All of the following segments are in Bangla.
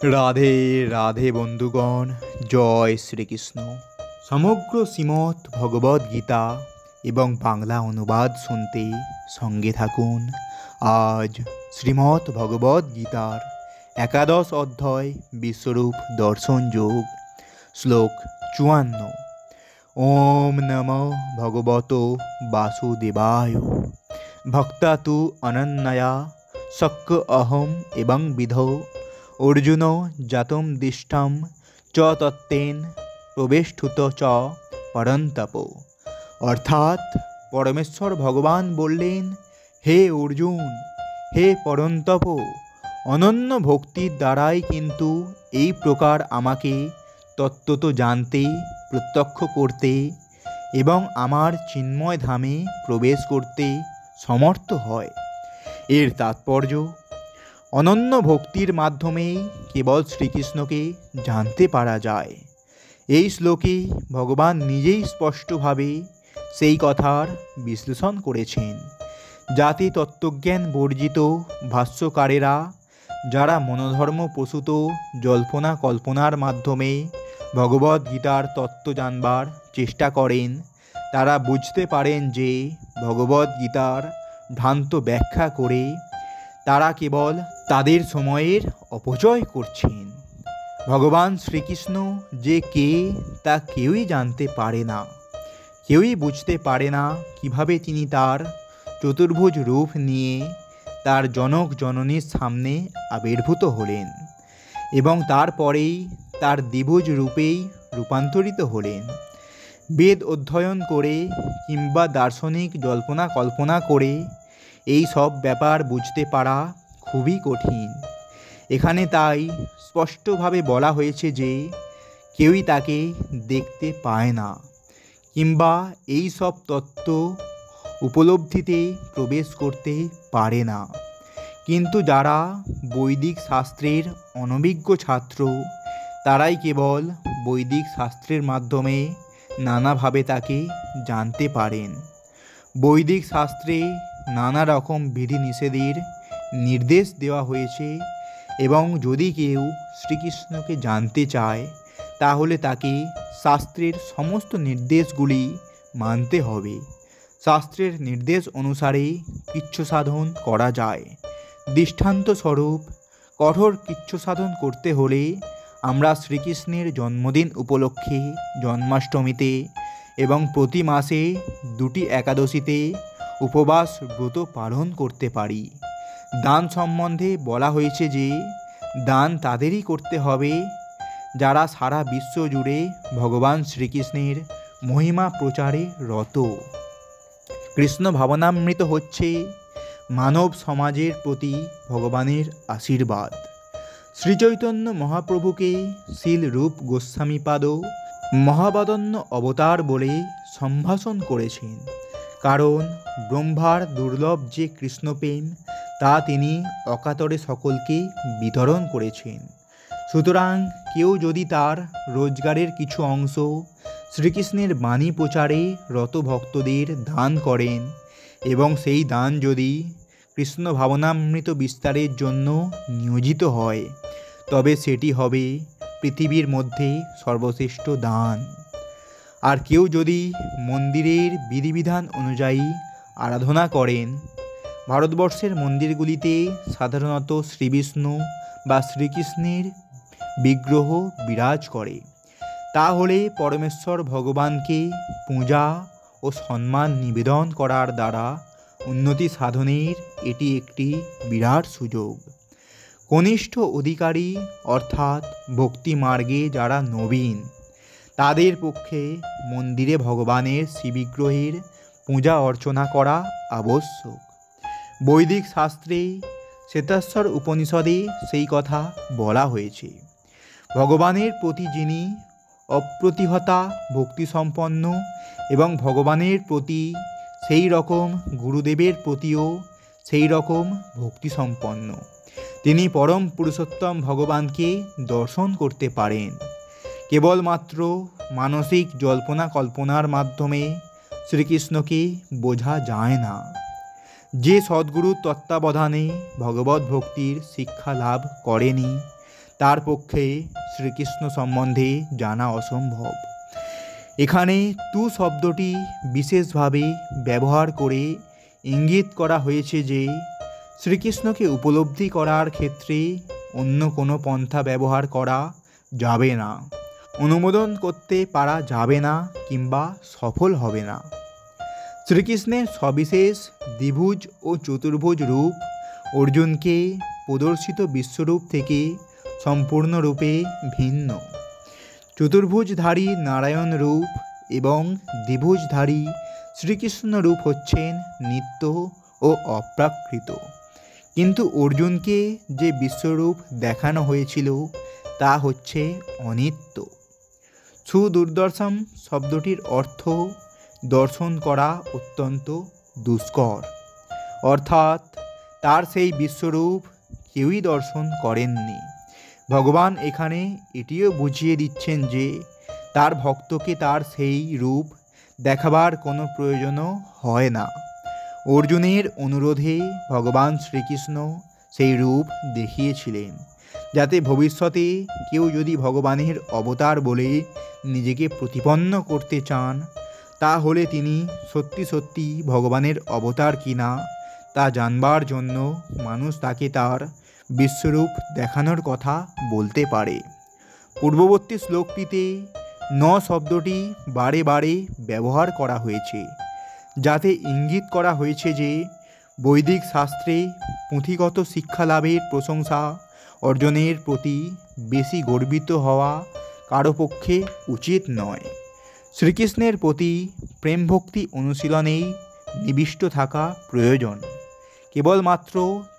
রাধে রাধে বন্ধুগণ, জয় শ্রীকৃষ্ণ। সমগ্র শ্রীমদ্ ভগবদ্ গীতা এবং বাংলা অনুবাদ শুনতে সঙ্গে থাকুন। আজ শ্রীমদ্ ভগবদ্ গীতার একাদশ অধ্যায় বিশ্বরূপ দর্শন যোগ, শ্লোক 54। ওম নমো ভগবত বাসুদেবায় ভক্তা তু অনন্যয়া শক্য অহম এবং বিধৌ অর্জুন জাতম দিষ্টাম চ তত্ত্বেন প্রবেষ্ঠুত চ পরন্তপ। অর্থাৎ পরমেশ্বর ভগবান বললেন, হে অর্জুন, হে পরন্তপ, অনন্য ভক্তির দ্বারাই কিন্তু এই প্রকার আমাকে তত্ত্বত জানতে, প্রত্যক্ষ করতে এবং আমার চিন্ময় ধামে প্রবেশ করতে সমর্থ হয়। এর তাৎপর্য, অনন্য ভক্তির মাধ্যমেই কেবল শ্রীকৃষ্ণকে জানতে পারা যায়। এই শ্লোকে ভগবান নিজেই স্পষ্টভাবে সেই কথার বিশ্লেষণ করেছেন, যাতে তত্ত্বজ্ঞান বর্জিত ভাষ্যকারেরা, যারা মনোধর্ম প্রসূত জল্পনা কল্পনার মাধ্যমে ভগবদ্গীতার তত্ত্ব জানবার চেষ্টা করেন, তারা বুঝতে পারেন যে ভগবদ্গীতার ভ্রান্ত ব্যাখ্যা করে তারা কেবল তাদের সময়ের অপচয় করছেন। ভগবান শ্রীকৃষ্ণ যে কে তা কেউই জানতে পারে না, কেউই বুঝতে পারে না কিভাবে তিনি তার চতুর্ভুজ রূপ নিয়ে তার জনক জননীর সামনে আবির্ভূত হলেন এবং তারপরেই তার দ্বিভুজ রূপেই রূপান্তরিত হলেন। বেদ অধ্যয়ন করে কিংবা দার্শনিক জল্পনা কল্পনা করে এই সব ব্যাপার বুঝতে পারা খুবই কঠিন। এখানে তাই স্পষ্টভাবে বলা হয়েছে যে কেউই তাকে দেখতে পায় না কিংবা এই সব তত্ত্ব উপলব্ধিতে প্রবেশ করতে পারে না। কিন্তু যারা বৈদিক শাস্ত্রের অনভিজ্ঞ ছাত্র, তারাই কেবল বৈদিক শাস্ত্রের মাধ্যমে নানাভাবে তাকে জানতে পারেন। বৈদিক শাস্ত্রে নানা রকম বিধিনিষেধের নির্দেশ দেওয়া হয়েছে এবং যদি কেউ শ্রীকৃষ্ণকে জানতে চায় তাহলে তাকে শাস্ত্রের সমস্ত নির্দেশগুলি মানতে হবে। শাস্ত্রের নির্দেশ অনুসারে কৃচ্ছ সাধন করা যায়। দৃষ্টান্তস্বরূপ, কঠোর কৃচ্ছ সাধন করতে হলে আমরা শ্রীকৃষ্ণের জন্মদিন উপলক্ষে জন্মাষ্টমীতে এবং প্রতি মাসে 2টি একাদশীতে উপবাস ব্রত পালন করতে পারি। দান সম্বন্ধে বলা হয়েছে যে দান তাদেরই করতে হবে যারা সারা বিশ্ব জুড়ে ভগবান শ্রীকৃষ্ণের মহিমা প্রচারে রত। কৃষ্ণ ভাবনামৃত হচ্ছে মানব সমাজের প্রতি ভগবানের আশীর্বাদ। শ্রীচৈতন্য মহাপ্রভুকে শ্রীল রূপ গোস্বামীপাদ মহাবদন্য অবতার বলে সম্ভাষণ করেছেন, কারণ ব্রহ্মার দুর্লভ যে কৃষ্ণপ্রেম তা তিনি অকাতরে সকলকে বিতরণ করেছেন। সুতরাং কেউ যদি তার রোজগারের কিছু অংশ শ্রীকৃষ্ণের বাণী প্রচারে রত ভক্তদের দান করেন এবং সেই দান যদি কৃষ্ণ ভাবনামৃত বিস্তারের জন্য নিয়োজিত হয়, তবে সেটি হবে পৃথিবীর মধ্যে সর্বশ্রেষ্ঠ দান। আর কেউ যদি মন্দিরের বিধিবিধান অনুযায়ী আরাধনা করেন, ভারতবর্ষের মন্দিরগুলিতে সাধারণত শ্রীবিষ্ণু বা শ্রীকৃষ্ণের বিগ্রহ বিরাজ করে, তাহলে পরমেশ্বর ভগবানকে পূজা ও সম্মান নিবেদন করার দ্বারা উন্নতি সাধনের এটি একটি বিরাট সুযোগ। কনিষ্ঠ অধিকারী অর্থাৎ ভক্তি মার্গে যারা নবীন, তাদের পক্ষে মন্দিরে ভগবানের শ্রীবিগ্রহের পূজা অর্চনা করা আবশ্যক। বৈদিক শাস্ত্রে শ্বেতাশ্বর উপনিষদে সেই কথা বলা হয়েছে। ভগবানের প্রতি যিনি অপ্রতিহতা ভক্তিসম্পন্ন এবং ভগবানের প্রতি সেই রকম গুরুদেবের প্রতিও সেই রকম ভক্তিসম্পন্ন, তিনি পরম পুরুষোত্তম ভগবানকে দর্শন করতে পারেন। কেবলমাত্র মানসিক জল্পনা কল্পনার মাধ্যমে শ্রীকৃষ্ণকে বোঝা যায় না। যে সদ্গুরুর তত্ত্বাবধানে ভগবত ভক্তির শিক্ষা লাভ করেনি, তার পক্ষে শ্রীকৃষ্ণ সম্বন্ধে জানা অসম্ভব। এখানে তু শব্দটি বিশেষভাবে ব্যবহার করে ইঙ্গিত করা হয়েছে যে শ্রীকৃষ্ণকে উপলব্ধি করার ক্ষেত্রে অন্য কোনো পন্থা ব্যবহার করা যাবে না, অনুমোদন করতে পারা যাবে না কিংবা সফল হবে না। শ্রীকৃষ্ণের সবিশেষ দ্বিভুজ ও চতুর্ভুজ রূপ অর্জুনকে প্রদর্শিত বিশ্বরূপ থেকে সম্পূর্ণরূপে ভিন্ন। চতুর্ভুজধারী নারায়ণ রূপ এবং দ্বিভুজধারী শ্রীকৃষ্ণ রূপ হচ্ছেন নিত্য ও অপ্রাকৃত, কিন্তু অর্জুনকে যে বিশ্বরূপ দেখানো হয়েছিল তা হচ্ছে অনিত্য। সুদূরদর্শন শব্দটির অর্থ দর্শন করা অত্যন্ত দুষ্কর, অর্থাৎ তার সেই বিশ্বরূপ কেউই দর্শন করেননি। ভগবান এখানে এটিও বুঝিয়ে দিচ্ছেন যে তার ভক্তকে তার সেই রূপ দেখাবার কোনো প্রয়োজনও হয় না। অর্জুনের অনুরোধে ভগবান শ্রীকৃষ্ণ সেই রূপ দেখিয়েছিলেন, যাতে ভবিষ্যতে কেউ যদি ভগবানের অবতার বলে নিজেকে প্রতিপন্ন করতে চান, তাহলে তিনি সত্যি সত্যি ভগবানের অবতার কিনা তা জানবার জন্য মানুষ তাকে তার বিশ্বরূপ দেখানোর কথা বলতে পারে। পূর্ববর্তী শ্লোকটিতে ন শব্দটি বারে বারে ব্যবহার করা হয়েছে, যাতে ইঙ্গিত করা হয়েছে যে বৈদিক শাস্ত্রে পুঁথিগত শিক্ষালাভের প্রশংসা অর্জনের প্রতি বেশি গর্বিত হওয়া কারো পক্ষে উচিত নয়। শ্রীকৃষ্ণের প্রতি প্রেম ভক্তি অনুশীলনেই নিবিষ্ট থাকা প্রয়োজন। কেবলমাত্র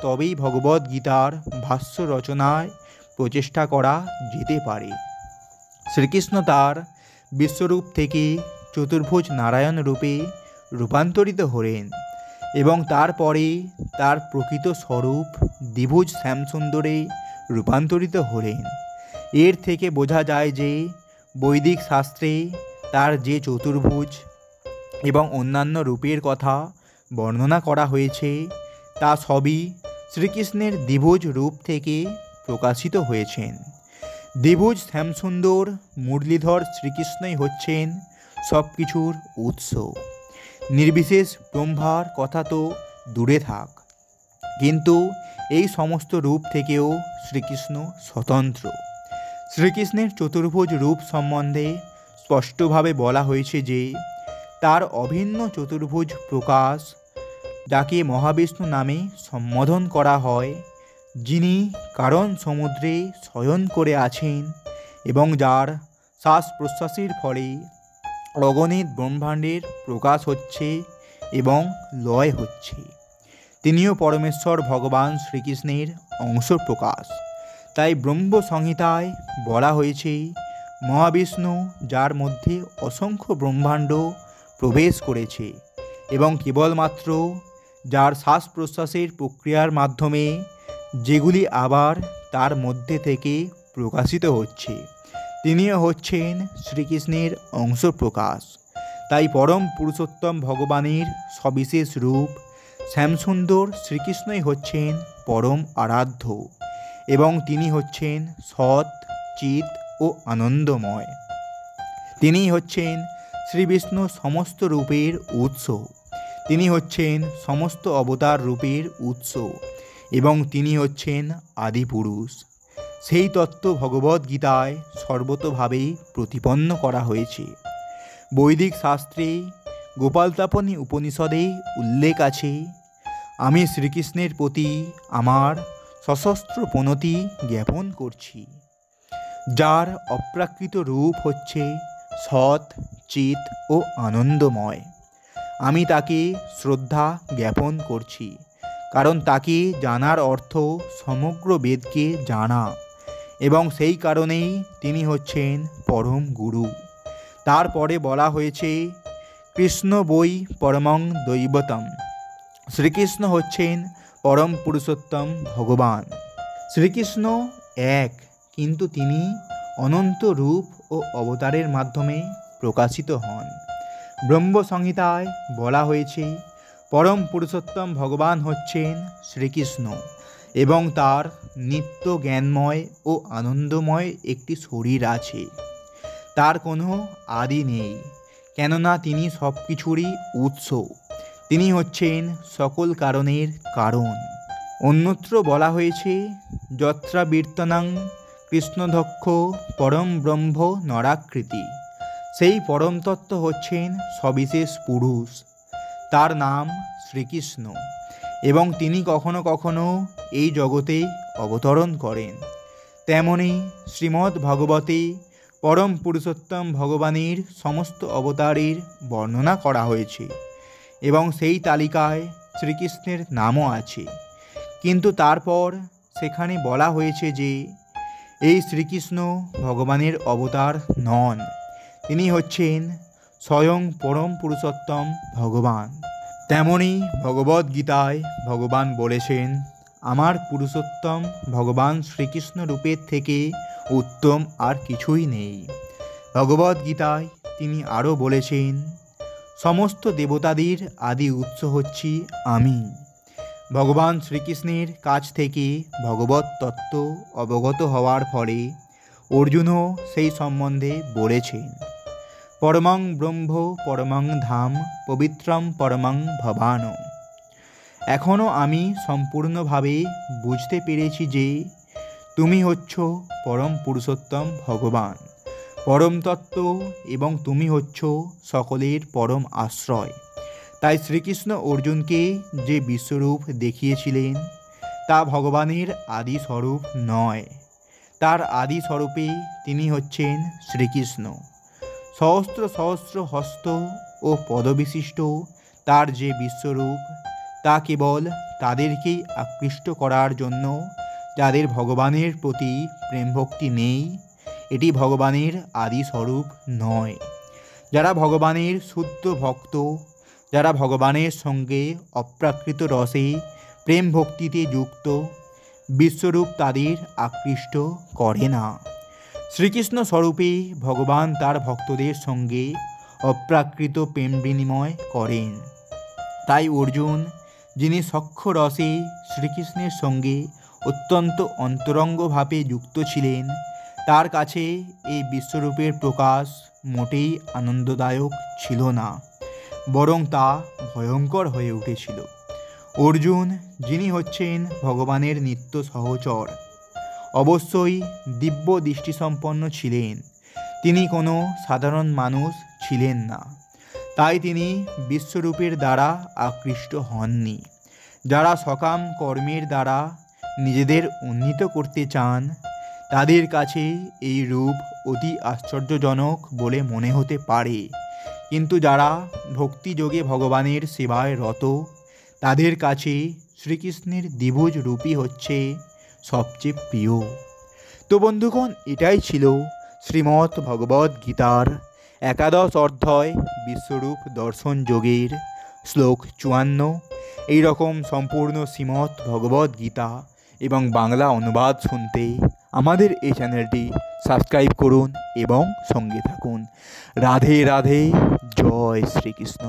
তবেই ভগবদ্গীতার ভাষ্য রচনায় প্রচেষ্টা করা যেতে পারে। শ্রীকৃষ্ণ তার বিশ্বরূপ থেকে চতুর্ভুজ নারায়ণ রূপে রূপান্তরিত হলেন এবং তারপরে তার প্রকৃত স্বরূপ দ্বিভুজ শ্যামসুন্দরে রূপান্তরিত হলেন। এর থেকে বোঝা যায় যে বৈদিক শাস্ত্রে তার যে চতুর্ভুজ এবং অন্যান্য রূপের কথা বর্ণনা করা হয়েছে তা সবই শ্রীকৃষ্ণের দ্বিভুজ রূপ থেকে প্রকাশিত হয়েছেন। দ্বিভুজ শ্যামসুন্দর মুরলীধর শ্রীকৃষ্ণই হচ্ছেন সব কিছুর উৎস। নির্বিশেষ ব্রহ্মার কথা তো দূরে থাক, কিন্তু এই সমস্ত রূপ থেকেও শ্রীকৃষ্ণ স্বতন্ত্র। শ্রীকৃষ্ণের চতুর্ভুজ রূপ সম্বন্ধে স্পষ্টভাবে বলা হয়েছে যে তার অভিন্ন চতুর্ভুজ প্রকাশ, যাকে মহাবিষ্ণু নামে সম্বোধন করা হয়, যিনি কারণ সমুদ্রে শয়ন করে আছেন এবং যার শ্বাস প্রশ্বাসের ফলে অগণিত ব্রহ্মাণ্ডের প্রকাশ হচ্ছে এবং লয় হচ্ছে। তিনিও পরমেশ্বর ভগবান শ্রীকৃষ্ণের অংশ প্রকাশ। তাই ব্রহ্ম সংহিতায় বলা হয়েছে, মহাবিষ্ণু যার মধ্যে অসংখ্য ব্রহ্মাণ্ড প্রবেশ করেছে এবং কেবলমাত্র যার শ্বাস প্রশ্বাসের প্রক্রিয়ার মাধ্যমে যেগুলি আবার তার মধ্যে থেকে প্রকাশিত হচ্ছে, তিনিও হচ্ছেন শ্রীকৃষ্ণের অংশ প্রকাশ। তাই পরম পুরুষোত্তম ভগবানের সবিশেষ রূপ শ্যামসুন্দর শ্রীকৃষ্ণই হচ্ছেন পরম আরাধ্য এবং তিনি হচ্ছেন সৎ, চিৎ ও আনন্দময়। তিনিই হচ্ছেন শ্রীবিষ্ণু সমস্ত রূপের উৎস, তিনি হচ্ছেন সমস্ত অবতার রূপের উৎস এবং তিনি হচ্ছেন আদিপুরুষ। সেই তত্ত্ব ভগবদ্গীতায় সর্বতোভাবে প্রতিপন্ন করা হয়েছে। বৈদিক শাস্ত্রে গোপালতাপনী উপনিষদে উল্লেখ আছে, আমি শ্রীকৃষ্ণের প্রতি আমার সশস্ত্র প্রণতি জ্ঞাপন করছি, যার অপ্রাকৃত রূপ হচ্ছে সৎ, চিৎ ও আনন্দময়। আমি তাকে শ্রদ্ধা জ্ঞাপন করছি, কারণ তাকে জানার অর্থ সমগ্র বেদকে জানা এবং সেই কারণেই তিনি হচ্ছেন পরম গুরু। তারপরে বলা হয়েছে, কৃষ্ণ বৈ পরমং দৈবতম, শ্রীকৃষ্ণ হচ্ছেন পরম পুরুষোত্তম ভগবান। শ্রীকৃষ্ণ এক, কিন্তু তিনি অনন্ত রূপ ও অবতারের মাধ্যমে প্রকাশিত হন। ব্রহ্ম সংহিতায় বলা হয়েছে, পরম পুরুষোত্তম ভগবান হচ্ছেন শ্রীকৃষ্ণ এবং তার নিত্য জ্ঞানময় ও আনন্দময় একটি শরীর আছে। তার কোনো আদি নেই, কেননা তিনি সব কিছুরই উৎস। তিনি হচ্ছেন সকল কারণের কারণ। অন্যত্র বলা হয়েছে, যত্রাবীর্তনাং কৃষ্ণদক্ষ পরম ব্রহ্ম নরাকৃতি। সেই পরম তত্ত্ব হচ্ছেন সবিশেষ পুরুষ, তার নাম শ্রীকৃষ্ণ, এবং তিনি কখনো কখনো এই জগতে অবতরণ করেন। তেমনি শ্রীমদ্ ভগবতে পরম পুরুষোত্তম ভগবানের সমস্ত অবতারের বর্ণনা করা হয়েছে এবং সেই তালিকায় শ্রীকৃষ্ণের নামও আছে। কিন্তু তারপর সেখানে বলা হয়েছে যে এই শ্রীকৃষ্ণ ভগবানের অবতার নন, তিনি হচ্ছেন স্বয়ং পরম পুরুষোত্তম ভগবান। তেমনি ভগবদ্গীতায় ভগবান বলেছেন, আমার পুরুষোত্তম ভগবান শ্রীকৃষ্ণ রূপের থেকে উত্তম আর কিছুই নেই। ভগবদ্গীতায় তিনি আরও বলেছেন, সমস্ত দেবতাদের আদি উৎস হচ্ছি আমি। ভগবান শ্রীকৃষ্ণের কাছ থেকে ভগবত তত্ত্ব অবগত হওয়ার ফলে অর্জুনও সেই সম্বন্ধে বলেছেন, পরমং ব্রহ্ম পরমং ধাম পবিত্রম পরমং ভবান। এখনও আমি সম্পূর্ণভাবে বুঝতে পেরেছি যে তুমি হচ্ছ পরম পুরুষোত্তম ভগবান, পরম তত্ত্ব, এবং তুমি হচ্ছ সকলের পরম আশ্রয়। তাই শ্রীকৃষ্ণ অর্জুনকে যে বিশ্বরূপ দেখিয়েছিলেন তা ভগবানের আদি স্বরূপ নয়। তার আদি স্বরূপে তিনি হচ্ছেন শ্রীকৃষ্ণ। সহস্র সহস্র হস্ত ও পদবিশিষ্ট তার যে বিশ্বরূপ তা কেবল তাদেরকেই আকৃষ্ট করার জন্য যাদের ভগবানের প্রতি প্রেম ভক্তি নেই। এটি ভগবানের আদি স্বরূপ নয়। যারা ভগবানের শুদ্ধ ভক্ত, যারা ভগবানের সঙ্গে অপ্রাকৃত রসে প্রেম ভক্তিতে যুক্ত, বিশ্বরূপ তাদের আকৃষ্ট করে না। শ্রীকৃষ্ণ স্বরূপে ভগবান তার ভক্তদের সঙ্গে অপ্রাকৃত প্রেম বিনিময় করেন। তাই অর্জুন, যিনি সখ্য রসে শ্রীকৃষ্ণের সঙ্গে অত্যন্ত অন্তরঙ্গভাবে যুক্ত ছিলেন, তার কাছে এই বিশ্বরূপের প্রকাশ মোটেই আনন্দদায়ক ছিল না, বরং তা ভয়ঙ্কর হয়ে উঠেছিল। অর্জুন, যিনি হচ্ছেন ভগবানের নিত্য সহচর, অবশ্যই দিব্য দৃষ্টিসম্পন্ন ছিলেন। তিনি কোনো সাধারণ মানুষ ছিলেন না, তাই তিনি বিশ্বরূপের দ্বারা আকৃষ্ট হননি। যারা সকাম কর্মের দ্বারা নিজেদের উন্নীত করতে চান তাদের কাছে এই রূপ অতি আশ্চর্যজনক বলে মনে হতে পারে, কিন্তু যারা ভক্তিযোগে ভগবানের সেবায় রত তাদের কাছে শ্রীকৃষ্ণের দ্বিভুজ রূপই হচ্ছে সবচেয়ে প্রিয়। তো বন্ধুগণ, এটাই ছিল শ্রীমদ্ ভগবদ্ গীতার 11 অধ্যায় বিশ্বরূপ দর্শন যোগের শ্লোক 54। এই রকম সম্পূর্ণ শ্রীমদ্ ভগবদ্ গীতা এবং বাংলা অনুবাদ শুনতে আমাদের এই চ্যানেলটি সাবস্ক্রাইব করুন এবং সঙ্গে থাকুন। রাধে রাধে, জয় শ্রীকৃষ্ণ।